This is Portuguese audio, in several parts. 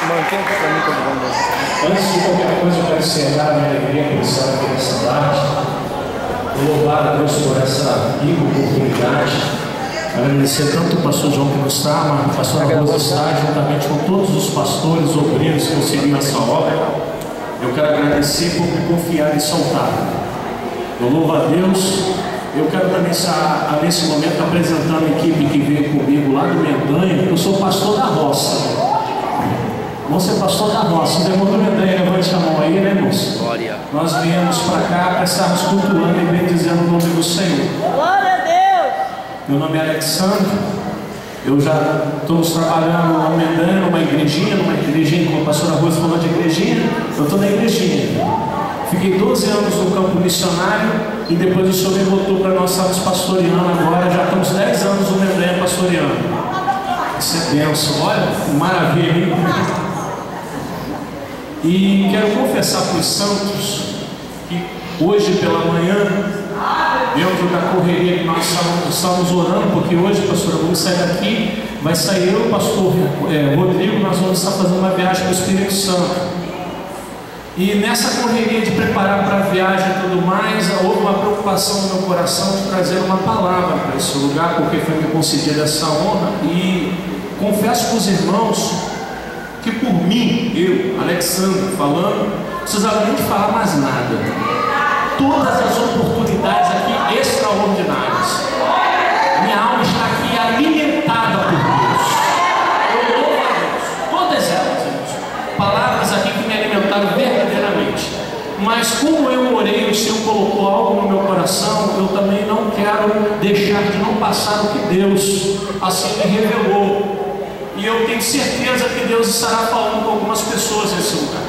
Mantém aqui para mim quando vamos. Antes de qualquer coisa, eu quero encerrar a minha alegria por estar aqui nessa tarde. Louvar a Deus por essa rica oportunidade. Agradecer tanto o pastor João que nos está, a pastora Rosa está, juntamente com todos os pastores, obreiros que conseguiram essa obra. Eu quero agradecer por me confiar em soltar. Eu louvo a Deus. Eu quero também estar nesse momento apresentando a equipe que veio comigo lá do Mendanha. Eu sou pastor da roça. Vamos ser pastor da roça. O demônio do Mendanha, levante a mão aí, né, irmãos? Glória. Nós viemos para cá para estarmos cultuando e bendizendo o nome do Senhor. Glória a Deus! Meu nome é Alexandre. Eu já estou trabalhando no Mendanha, numa igrejinha, como a pastora Rosa falou de igrejinha. Eu estou na igrejinha. Fiquei 12 anos no campo missionário e depois o Senhor me botou para nós estarmos pastoreando agora. Já estamos 10 anos no Mendanha pastoreando. Isso é bênção, olha, maravilha, hein? E quero confessar para os santos que hoje pela manhã, dentro da correria que nós estamos orando, porque hoje, pastor, vamos sair daqui, vai sair eu e o pastor Rodrigo, nós vamos estar fazendo uma viagem para o Espírito Santo. E nessa correria de preparar para a viagem e tudo mais, houve uma preocupação no meu coração de trazer uma palavra para esse lugar, porque foi me concedida essa honra. E confesso para os irmãos que por mim, eu, Alexandre, falando, não precisava nem de falar mais nada. Todas as oportunidades aqui extraordinárias. Minha alma está aqui alimentada por Deus. Eu louvo a Deus. Todas elas, irmãos. Palavras aqui que me alimentaram verdadeiramente. Mas como eu orei, o Senhor colocou algo no meu coração, eu também não quero deixar de não passar o que Deus assim me revelou. E eu tenho certeza que Deus estará falando com algumas pessoas nesse lugar.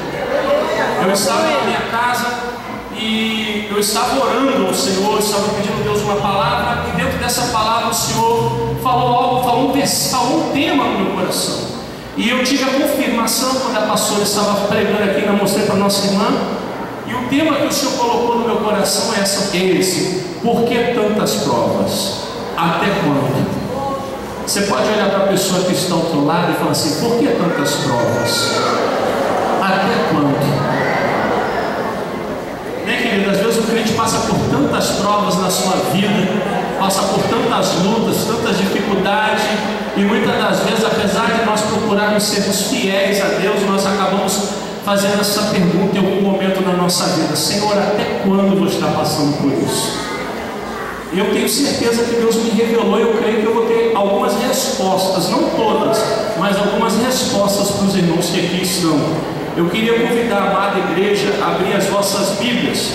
Eu estava na minha casa e eu estava orando ao Senhor, estava pedindo a Deus uma palavra, e dentro dessa palavra o Senhor falou algo, falou um tema no meu coração. E eu tive a confirmação quando a pastora estava pregando aqui, eu mostrei para a nossa irmã. E o tema que o Senhor colocou no meu coração é esse: por que tantas provas? Até quando? Você pode olhar para a pessoa que está ao teu lado e falar assim: por que tantas provas? Até quando? Né, querido? Às vezes o crente passa por tantas provas na sua vida, passa por tantas lutas, tantas dificuldades, e muitas das vezes, apesar de nós procurarmos sermos fiéis a Deus, nós acabamos fazendo essa pergunta em algum momento na nossa vida: Senhor, até quando eu vou estar passando por isso? E eu tenho certeza que Deus me revelou, e eu creio que eu vou ter algumas respostas, não todas, mas algumas respostas para os irmãos que aqui estão. Eu queria convidar a amada igreja a abrir as vossas Bíblias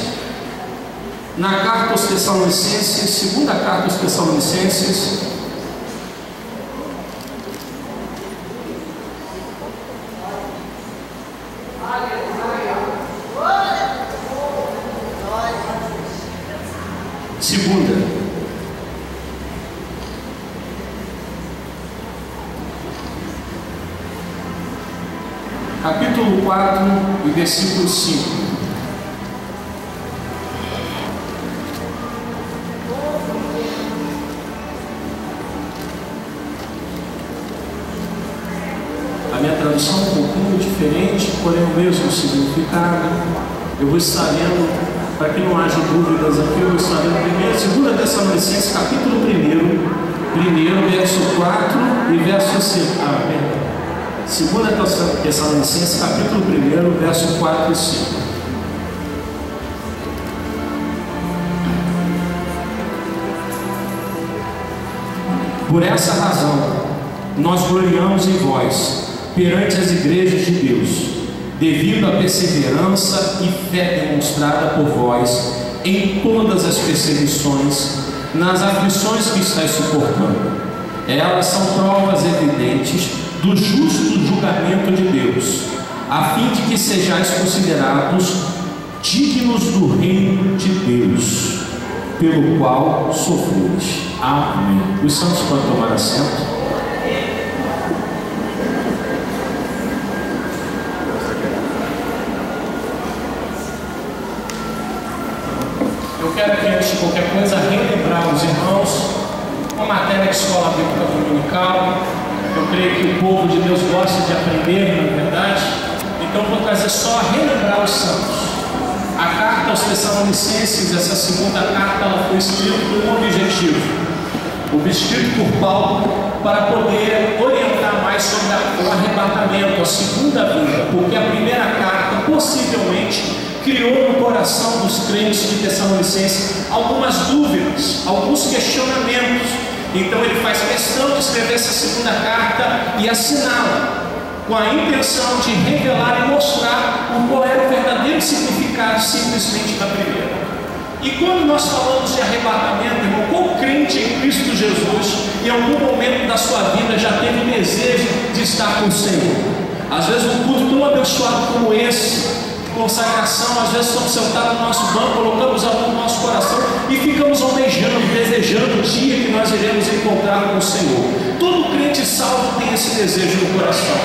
na carta aos Tessalonicenses, segunda carta aos Tessalonicenses, capítulo 4 e versículo 5. A minha tradução é um pouquinho diferente, porém o mesmo significado. Eu vou estar lendo, para que não haja dúvidas aqui, eu vou estar lendo primeiro, 2 Tessalonicenses, capítulo 1, verso 4 e verso 5. 2 Tessalonicenses, capítulo 1, verso 4 e 5. Por essa razão, nós gloriamos em vós, perante as igrejas de Deus, devido à perseverança e fé demonstrada por vós em todas as perseguições, nas aflições que estáis suportando. Elas são provas evidentes do justo julgamento de Deus, a fim de que sejais considerados dignos do reino de Deus, pelo qual sofreis. Amém. Os santos podem tomar assento. Eu quero aqui, antes de qualquer coisa, relembrar os irmãos uma matéria de escola bíblica dominical. Eu creio que o povo de Deus gosta de aprender, na verdade. Então vou trazer só a relembrar os santos. A carta aos Tessalonicenses, essa segunda carta, ela foi escrita com um objetivo. Escrito por Paulo para poder orientar mais sobre o arrebatamento, a segunda vinda, porque a primeira carta possivelmente criou no coração dos crentes de Tessalonicenses algumas dúvidas, alguns questionamentos. Então ele faz questão de escrever essa segunda carta e assiná-la, com a intenção de revelar e mostrar qual era o verdadeiro significado simplesmente da primeira. E quando nós falamos de arrebatamento, irmão, qual crente em Cristo Jesus, em algum momento da sua vida, já teve o desejo de estar com o Senhor? Às vezes um culto tão abençoado como esse, consagração, às vezes estamos sentados no nosso banco, colocamos a mão no nosso coração e ficamos almejando, desejando o dia que nós iremos encontrar com o Senhor. Todo crente salvo tem esse desejo no coração.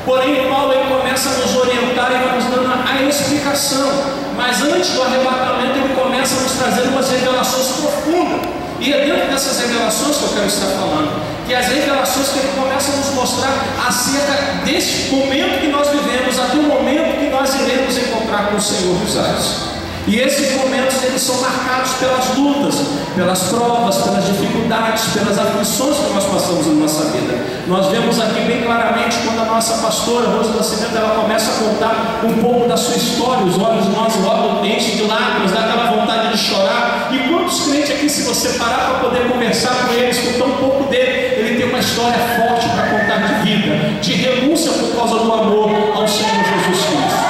Porém, Paulo ele começa a nos orientar e vai nos dando a explicação. Mas antes do arrebatamento, ele começa a nos trazer umas revelações profundas. E é dentro dessas revelações que eu quero estar falando, que as revelações que ele começa a nos mostrar acerca deste momento que nós vivemos, até o momento que nós iremos encontrar com o Senhor dos Ares. E esses momentos eles são marcados pelas lutas, pelas provas, pelas dificuldades, pelas aflições que nós passamos na nossa vida. Nós vemos aqui bem claramente quando a nossa pastora Rosa Nascimento ela começa a contar um pouco da sua história, os olhos nossos logo enchem de lágrimas, dá aquela vontade de chorar. E quantos crentes aqui, se você parar para poder conversar com eles, com tão pouco dele, ele tem uma história forte para contar de vida, de renúncia por causa do amor ao Senhor Jesus Cristo.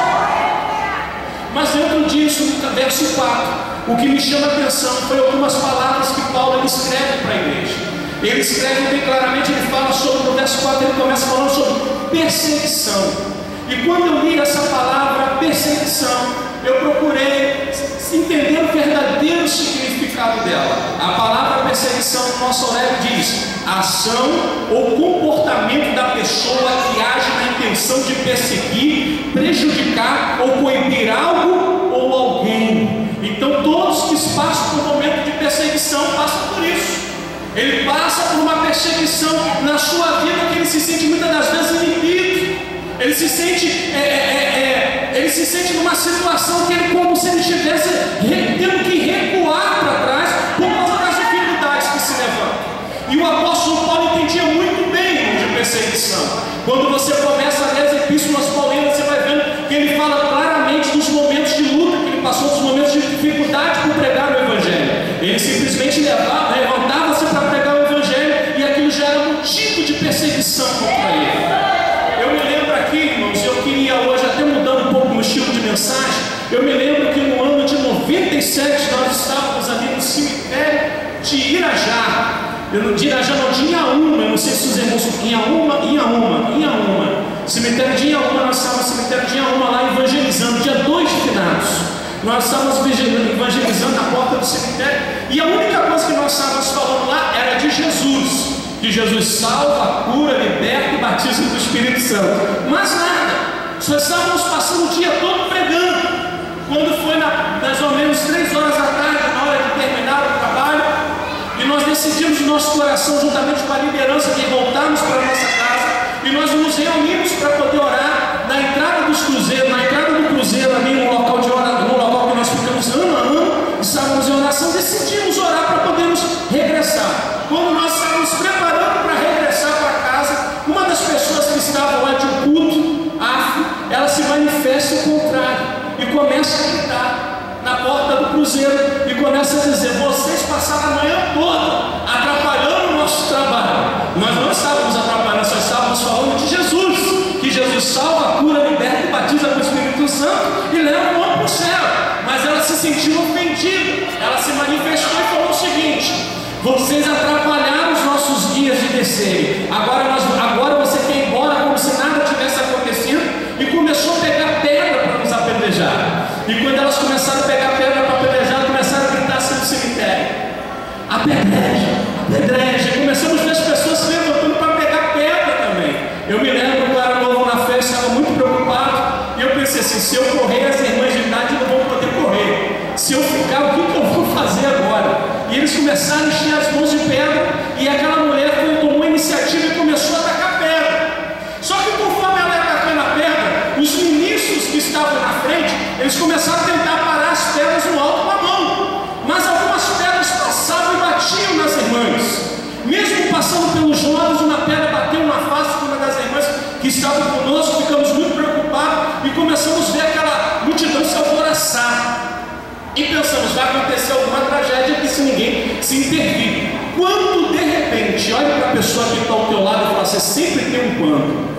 Mas dentro disso, no verso 4, o que me chama a atenção foi algumas palavras que Paulo escreve para a igreja. Ele escreve bem claramente, ele fala sobre, no verso 4, ele começa falando sobre perseguição. E quando eu li essa palavra, perseguição, eu procurei entender o verdadeiro significado dela. A palavra perseguição no nosso Aurélio diz: ação ou comportamento da pessoa que age na intenção de perseguir, prejudicar ou coibir algo ou alguém. Então todos que passam por um momento de perseguição passam por isso. Ele passa por uma perseguição na sua vida que ele se sente muitas das vezes inibido. Ele se sente numa situação que ele, como se ele estivesse tendo que recuar para trás por causa das dificuldades que se levantam. E o apóstolo Paulo entendia muito bem de perseguição. Quando você começa a ler as epístolas paulinas, você vai vendo que ele fala claramente dos momentos de luta que ele passou, dos momentos de dificuldade por pregar o Evangelho. Ele simplesmente levantava-se para pregar o Evangelho e aquilo já era um tipo de perseguição contra ele. Eu me lembro aqui, irmãos, eu queria hoje, até mudando um pouco o estilo de mensagem, eu me lembro que no ano de 97 nós estávamos ali no cemitério de Irajá. De Irajá não, de Inhaúma, eu não sei se os irmãos... Inhaúma. Cemitério de Inhaúma, nós estávamos no cemitério de Inhaúma lá evangelizando, dia 2 de finados. Nós estávamos evangelizando na porta do cemitério e a única coisa que nós estávamos falando lá era de Jesus. Que Jesus salva, cura, liberta e batiza do Espírito Santo. Mas nada, só estávamos passando o dia todo pregando. Quando foi mais ou menos 3 horas da tarde, na hora de terminar o trabalho, e nós decidimos no nosso coração, juntamente com a liderança, de voltarmos para a nossa casa, e nós nos reunimos para poder orar na entrada dos cruzeiros, na entrada do cruzeiro, ali no local de oração, no local que nós ficamos ano a ano, estávamos em oração, decidimos orar para podermos regressar. Quando nós estávamos preparando para regressar para casa, uma das pessoas que estavam lá de um culto afro, ela se manifesta o contrário e começa a gritar na porta do cruzeiro e começa a dizer: vocês passaram a manhã toda atrapalhando o nosso trabalho. Nós não estávamos atrapalhando, só estávamos falando de Jesus, que Jesus salva, cura, liberta e batiza com o Espírito Santo e leva o homem para o céu. Mas ela se sentiu ofendida, ela se manifestou e falou o seguinte: vocês atrapalharam os nossos dias de descer. Agora você quer ir embora como se nada tivesse acontecido, e começou a pegar pedra para nos apedrejar. E quando elas começaram a pegar pedra para apedrejar, começaram a gritar assim no cemitério: apedreja, apedreja. E começamos a ver as pessoas se levantando para pegar pedra também. Eu me lembro que eu era novo na festa, estava muito preocupado, e eu pensei assim: se eu correr, as irmãs de idade não vão poder correr. Se eu ficar, o que eu vou fazer agora? E eles começaram a encher as mãos de pedra, e aquela mulher tomou a iniciativa e começou a que estavam conosco, ficamos muito preocupados e começamos a ver aquela multidão se alvoroçar. E pensamos, vai acontecer alguma tragédia aqui se ninguém se intervir. Quando de repente, olha para a pessoa que está ao teu lado e fala, você sempre tem um quando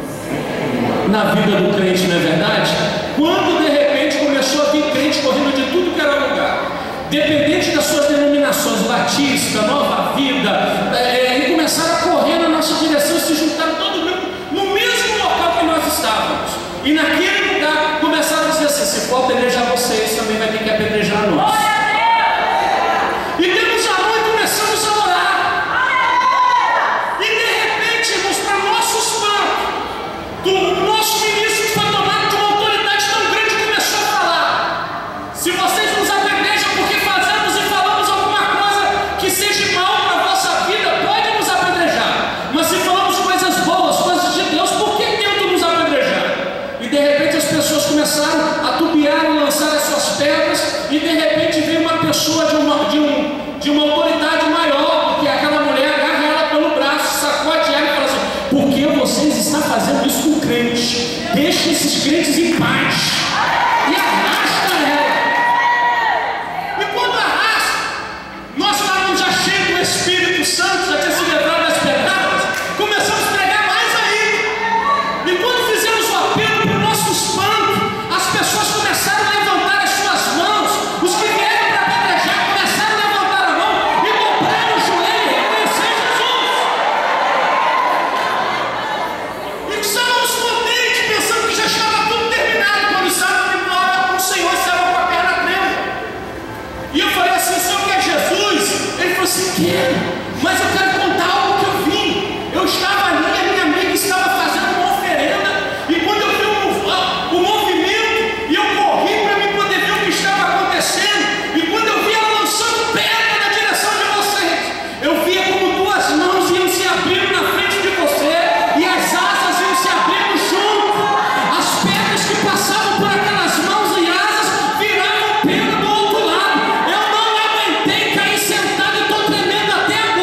na vida do crente, não é verdade? Quando de repente começou a vir crente correndo de tudo que era lugar, dependente das suas denominações, Batista, Nova Vida, e começaram a correr na nossa direção e se juntaram todo mundo no mesmo local que nós estávamos. E naquele lugar começaram a dizer assim, se for apedrejar vocês, também vai ter que apedrejar nós. E demos a mão e começamos a orar. E de repente, irmãos, para nosso espanto, o nosso ministro foi tomado de uma autoridade tão grande que começou a falar, se vocês nos apedrejam porque fazemos e falamos alguma coisa que seja mal para a vossa vida, pode nos apedrejar. Mas se falamos coisas boas, coisas de Deus, por que tentam nos apedrejar? E de repente as pessoas começaram a tubiar e lançar as suas pedras, e de repente veio uma pessoa de uma autoridade maior, porque aquela mulher agarra ela pelo braço, sacode ela e fala assim, por que vocês estão fazendo isso com crente? Deixa esses crentes em paz. E arrasta ela. E quando arrasta, nós estávamos já cheios do Espírito Santo, já tinha se livrado das pedradas, começamos a pregar mais ainda. E quando fizemos o apelo para o nosso espanto, as pessoas começaram a levantar as suas mãos, os que vieram para apedrejar começaram a levantar a mão e dobrar o joelho e reconhecer Jesus. E estávamos contentes, pensando que já estava tudo terminado, quando estávamos indo lá com o Senhor, estava com a perna tremendo. E eu falei assim, Senhor, que é Jesus? Ele falou assim, quero, mas eu quero contar algo que eu vi. Eu estava ali, a minha amiga estava fazendo uma oferenda, e quando eu vi o movimento, e eu corri para mim poder ver o que estava acontecendo, e quando eu vi ela lançando pedra na direção de vocês, eu via como duas mãos iam se abrindo na frente de você, e as asas iam se abrindo junto. As pedras que passavam por aquelas mãos e asas viravam pedra do outro lado. Eu não aguentei cair sentado e estou tremendo até agora.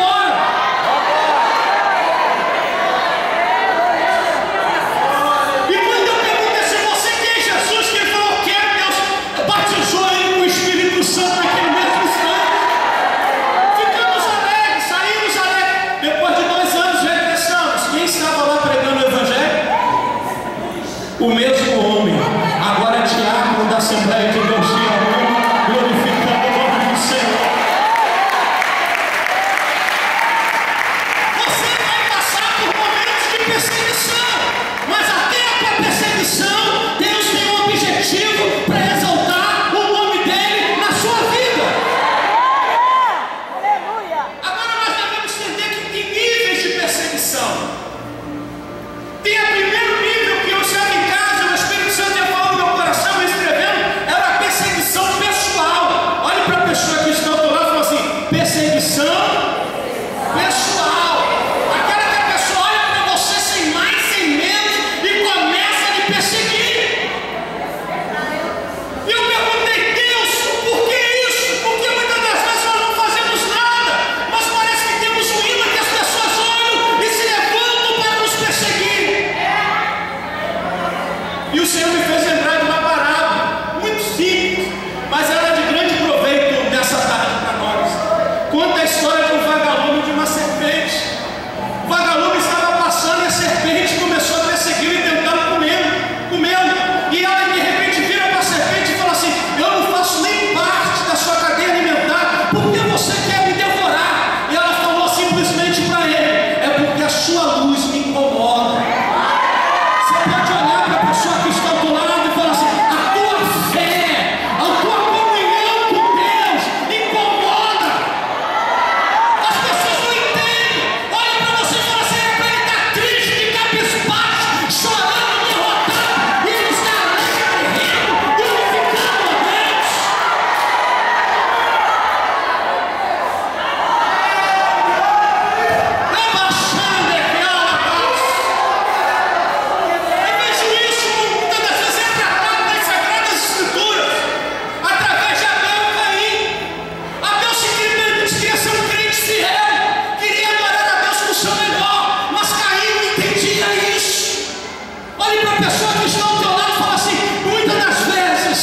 para a pessoa que está ao teu lado e fala assim: muitas das vezes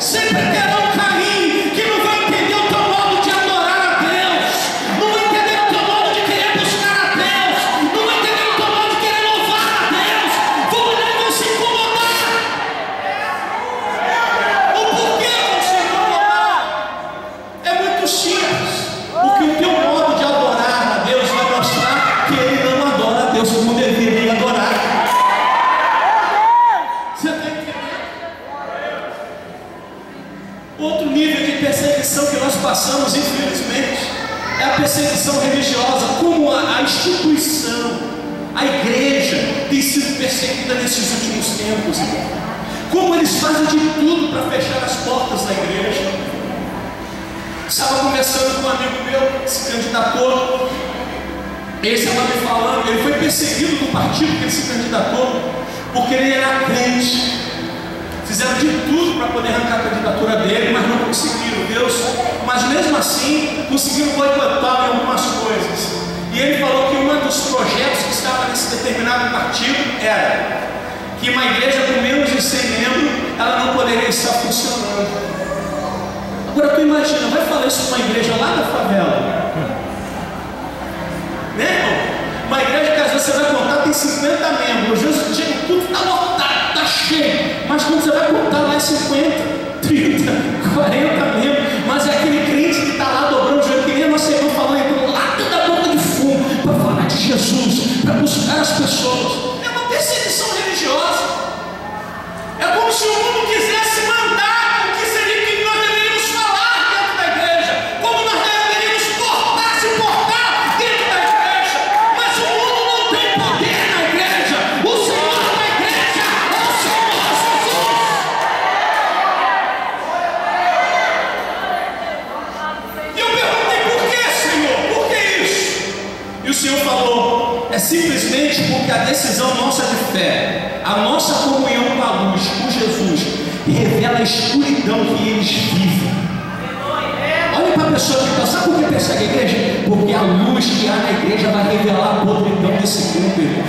sempre terão cair que não vai entender o teu modo de adorar a Deus, não vai entender o teu modo de querer buscar a Deus, não vai entender o teu modo de querer louvar a Deus. Vão olhar e vão se incomodar. O porquê vão se incomodar? É muito simples. Porque o teu modo de adorar a Deus vai mostrar que ele não adora a Deus como deveria adorar. Você está entendendo? Outro nível de perseguição que nós passamos, infelizmente, é a perseguição religiosa. Como a instituição, a igreja tem sido perseguida nesses últimos tempos. Como eles fazem de tudo para fechar as portas da igreja. Estava conversando com um amigo meu, se candidatou. Esse estava me falando, ele foi perseguido no partido que ele se candidatou, porque ele era crente. Fizeram de tudo para poder arrancar a candidatura dele, mas não conseguiram, Deus. Mas mesmo assim, conseguiram boicotar em algumas coisas. E ele falou que um dos projetos que estava nesse determinado partido era que uma igreja com menos de 100 membros, ela não poderia estar funcionando. Agora tu imagina, vai falar isso para uma igreja lá da favela, né, irmão? Uma igreja que às vezes você vai contar tem 50 membros, às vezes chega tudo, está lotado, está cheio, mas quando você vai contar lá é 50, 30, 40 membros, mas é aquele crente que está lá dobrando o joelho, que nem a nossa irmã falou, entrando lá da boca de fumo, para falar de Jesus, para buscar as pessoas. É uma perseguição religiosa. É como se o mundo quisesse mandar o que seria que nós deveríamos falar dentro da igreja, como nós deveríamos se portar dentro da igreja. Mas o mundo não tem poder na igreja. O Senhor da igreja é o Senhor Jesus. E eu perguntei: por que, Senhor? Por que isso? E o Senhor falou: é simplesmente porque a decisão nossa de fé, a nossa comunhão com a luz, com Jesus, revela a escuridão que eles vivem. Olha para a pessoa que está: sabe por que persegue a igreja? Porque a luz que há na igreja vai revelar a podridão desse grupo, irmãos.